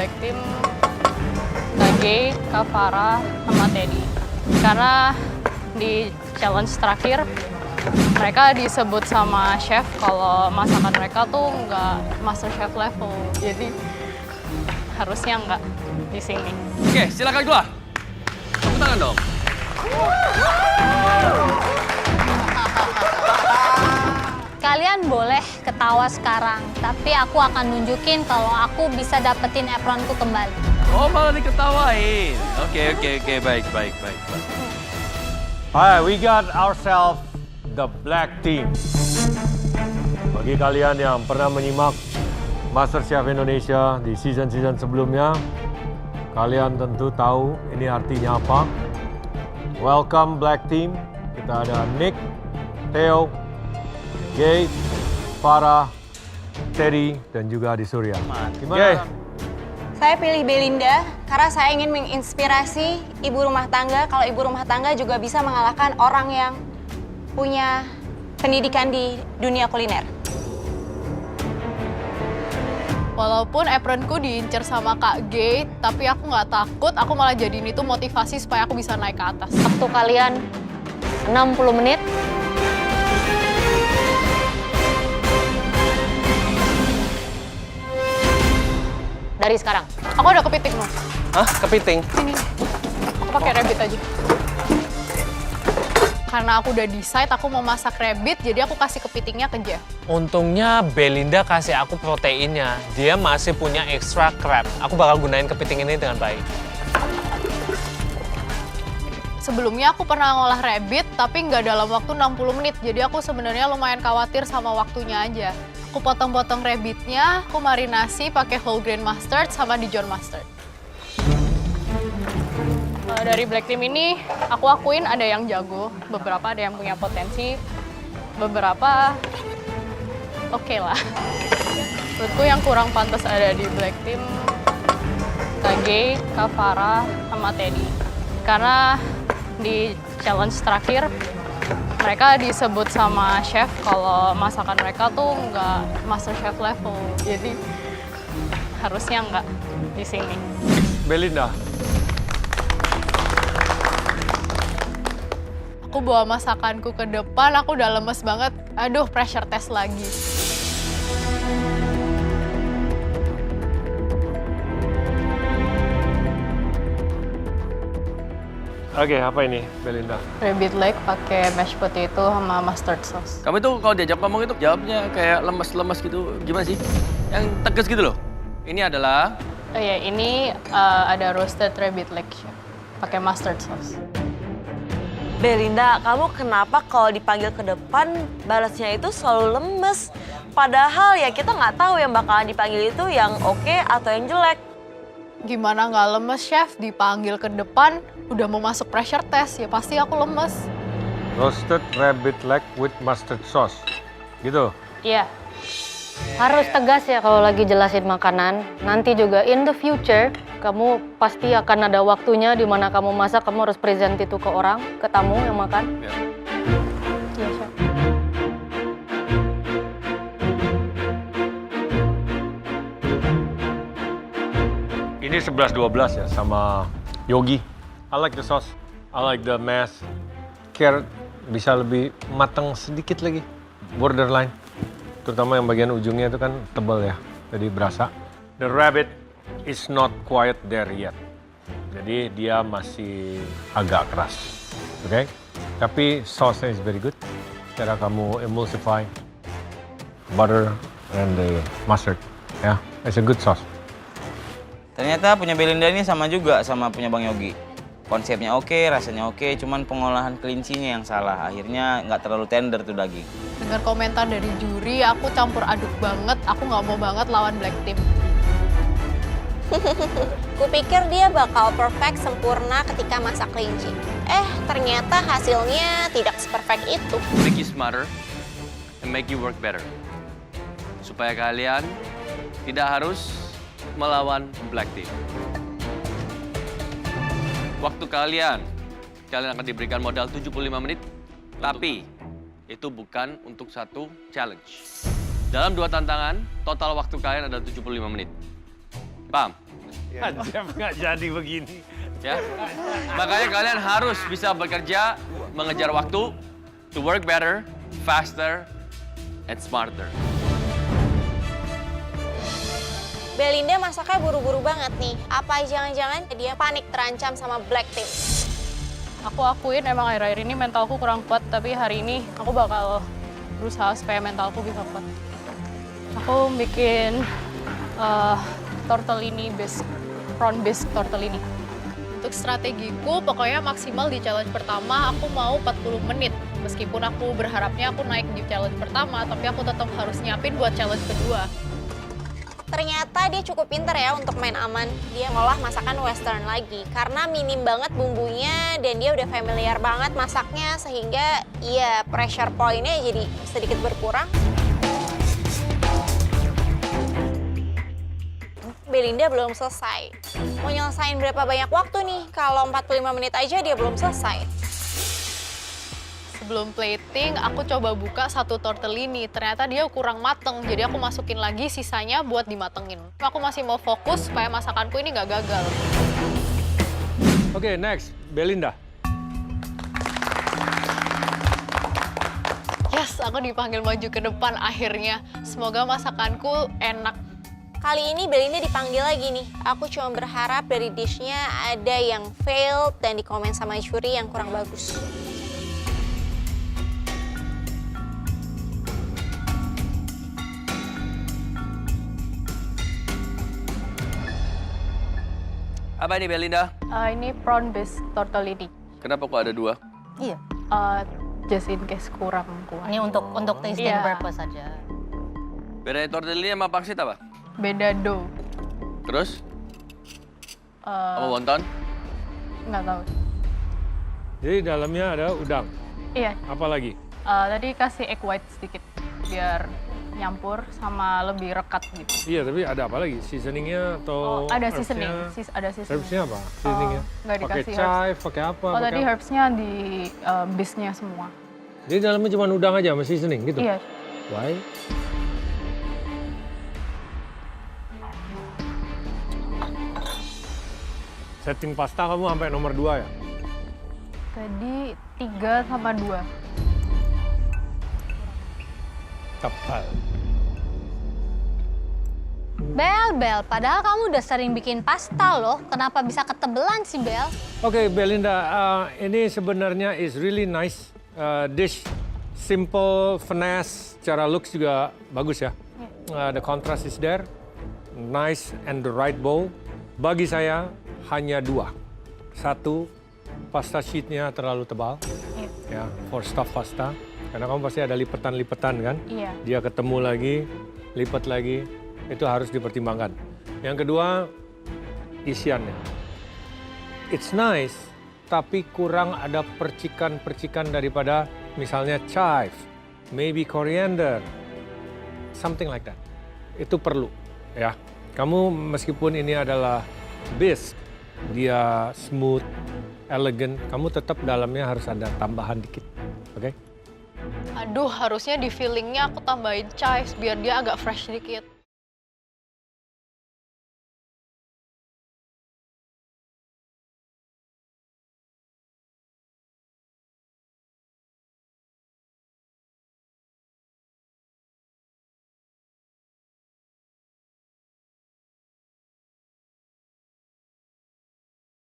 Black Team Kage, Kavara, sama Teddy. Karena di challenge terakhir mereka disebut sama chef kalau masakan mereka tuh nggak master chef level. Jadi harusnya nggak di sini. Oke, silakan keluar. Tepuk tangan dong. Kalian boleh ketawa sekarang, tapi aku akan nunjukin kalau aku bisa dapetin apronku kembali. Oh, malah diketawain. Oke, baik. Alright, we got ourselves the Black Team. Bagi kalian yang pernah menyimak MasterChef Indonesia di season-season sebelumnya, kalian tentu tahu ini artinya apa. Welcome Black Team. Kita ada Nick, Theo, Gay, Farah, Teddy, dan juga Adi Surya. Gay. Saya pilih Belinda karena saya ingin menginspirasi ibu rumah tangga kalau ibu rumah tangga juga bisa mengalahkan orang yang punya pendidikan di dunia kuliner. Walaupun apronku diincer sama Kak G, tapi aku nggak takut, aku malah jadiin itu motivasi supaya aku bisa naik ke atas. Waktu kalian 60 menit. Dari sekarang. Aku udah kepiting loh. Hah? Kepiting? Sini. Aku pakai rabbit aja. Karena aku udah decide aku mau masak rabbit, jadi aku kasih kepitingnya ke Jeff. Untungnya Belinda kasih aku proteinnya. Dia masih punya extra crab. Aku bakal gunain kepiting ini dengan baik. Sebelumnya aku pernah ngolah rabbit, tapi nggak dalam waktu 60 menit. Jadi aku sebenarnya lumayan khawatir sama waktunya aja. Aku potong-potong rabbitnya, aku marinasi pakai whole grain mustard sama Dijon mustard. Dari Black Team ini, aku akuin ada yang jago, beberapa ada yang punya potensi, beberapa oke lah. Menurutku yang kurang pantas ada di Black Team Kage, Kavara, sama Teddy. Karena di challenge terakhir, mereka disebut sama chef kalau masakan mereka tuh nggak master chef level. Jadi harusnya nggak di sini. Belinda. Aku bawa masakanku ke depan, aku udah lemes banget. Aduh, pressure test lagi. Oke, apa ini Belinda? Rabbit leg pakai mashed potato sama mustard sauce. Kamu itu kalau diajak ngomong itu jawabnya kayak lemes-lemes gitu. Gimana sih? Yang tegas gitu loh. Ini adalah... Oh ya, ini ada roasted rabbit leg, chef. Pakai mustard sauce. Belinda, kamu kenapa kalau dipanggil ke depan balasnya itu selalu lemes? Padahal ya kita nggak tahu yang bakalan dipanggil itu yang oke atau yang jelek. Gimana nggak lemes, chef? Dipanggil ke depan, udah mau masuk pressure test, ya pasti aku lemes. Roasted rabbit leg with mustard sauce. Gitu? Iya. Harus tegas ya kalau lagi jelasin makanan. Nanti juga in the future, kamu pasti akan ada waktunya di mana kamu masak, kamu harus present itu ke orang, ke tamu yang makan. Ya. Iya, chef. Ini 11-12 ya sama Yogi. I like the sauce. I like the mash. Carrot bisa lebih matang sedikit lagi. Borderline. Terutama yang bagian ujungnya itu kan tebal ya. Jadi berasa. The rabbit is not quite there yet. Jadi dia masih agak keras. Oke? Tapi sauce-nya is very good. Cara kamu emulsify butter and the mustard. Ya, it's a good sauce. Ternyata punya Belinda ini sama juga sama punya Bang Yogi. Konsepnya oke, rasanya oke, cuman pengolahan kelincinya yang salah. Akhirnya nggak terlalu tender tuh daging. Dengar komentar dari juri, aku campur aduk banget. Aku nggak mau banget lawan Black Team. Kupikir dia bakal perfect sempurna ketika masak kelinci. Ternyata hasilnya tidak seperfect itu. Make you smarter and make you work better. Supaya kalian tidak harus melawan Black Team. Waktu kalian akan diberikan modal 75 menit, tapi itu bukan untuk satu challenge. Dalam 2 tantangan, total waktu kalian ada 75 menit. Paham? Chef nggak jadi begini. Ya. Makanya kalian harus bisa bekerja, mengejar waktu, to work better, faster, and smarter. Belinda masaknya buru-buru banget nih. Apa jangan-jangan dia panik terancam sama Black Team? Aku akuin emang akhir-akhir ini mentalku kurang kuat, tapi hari ini aku bakal berusaha supaya mentalku bisa kuat. Aku bikin tortellini prawn based tortellini. Untuk strategiku, pokoknya maksimal di challenge pertama aku mau 40 menit. Meskipun aku berharapnya aku naik di challenge pertama, tapi aku tetap harus nyiapin buat challenge kedua. Ternyata dia cukup pinter ya untuk main aman. Dia ngolah masakan western lagi. Karena minim banget bumbunya dan dia udah familiar banget masaknya. Sehingga ya pressure point-nya jadi sedikit berkurang. Belinda belum selesai. Mau nyelesain berapa banyak waktu nih? Kalau 45 menit aja dia belum selesai. Sebelum plating, aku coba buka satu tortellini. Ternyata dia kurang mateng, jadi aku masukin lagi sisanya buat dimatengin. Aku masih mau fokus supaya masakanku ini nggak gagal. Oke, next. Belinda. Yes, aku dipanggil maju ke depan akhirnya. Semoga masakanku enak. Kali ini Belinda dipanggil lagi nih. Aku cuma berharap dari dishnya ada yang failed dan dikomen sama juri yang kurang bagus. Apa ini Belinda? Ini prawn based tortellini. Kenapa kok ada 2? Iya. Just in case kurang kuat. Ini untuk tasting Iya. purpose saja. Bedanya tortellini sama pangsit apa? Beda dough. Terus? Sama wonton? Nggak tahu. Jadi dalamnya ada udang. Iya, Apa lagi? tadi kasih egg white sedikit biar nyampur sama lebih rekat gitu. Iya, tapi ada apa lagi? Seasoningnya atau Ada herbsnya? seasoning, ada seasoning. Herbsnya apa? Seasoningnya? nggak Pakai dikasih chive, pakai apa? Oh, pakai tadi apa? herbsnya di base-nya semua. Jadi dalamnya cuma udang aja sama seasoning gitu? Iya. Why? Setting pasta kamu sampai nomor 2 ya? Tadi 3 sama 2. Tepat. Bel, padahal kamu udah sering bikin pasta loh. Kenapa bisa ketebelan sih, Bel? Oke, Belinda, ini sebenarnya is really nice dish. Simple, finesse, secara looks juga bagus ya. The contrast is there, nice and the right bowl. Bagi saya hanya 2. 1, pasta sheetnya terlalu tebal, ya, for stuffed pasta. Karena kamu pasti ada lipetan-lipetan kan? Iya. Dia ketemu lagi, lipat lagi, itu harus dipertimbangkan. Yang kedua, isiannya. It's nice, tapi kurang ada percikan-percikan daripada misalnya chive, maybe coriander, something like that. Itu perlu, ya. Kamu meskipun ini adalah bisque, dia smooth, elegan, kamu tetap dalamnya harus ada tambahan dikit, oke? Aduh, harusnya di fillingnya aku tambahin chives biar dia agak fresh dikit.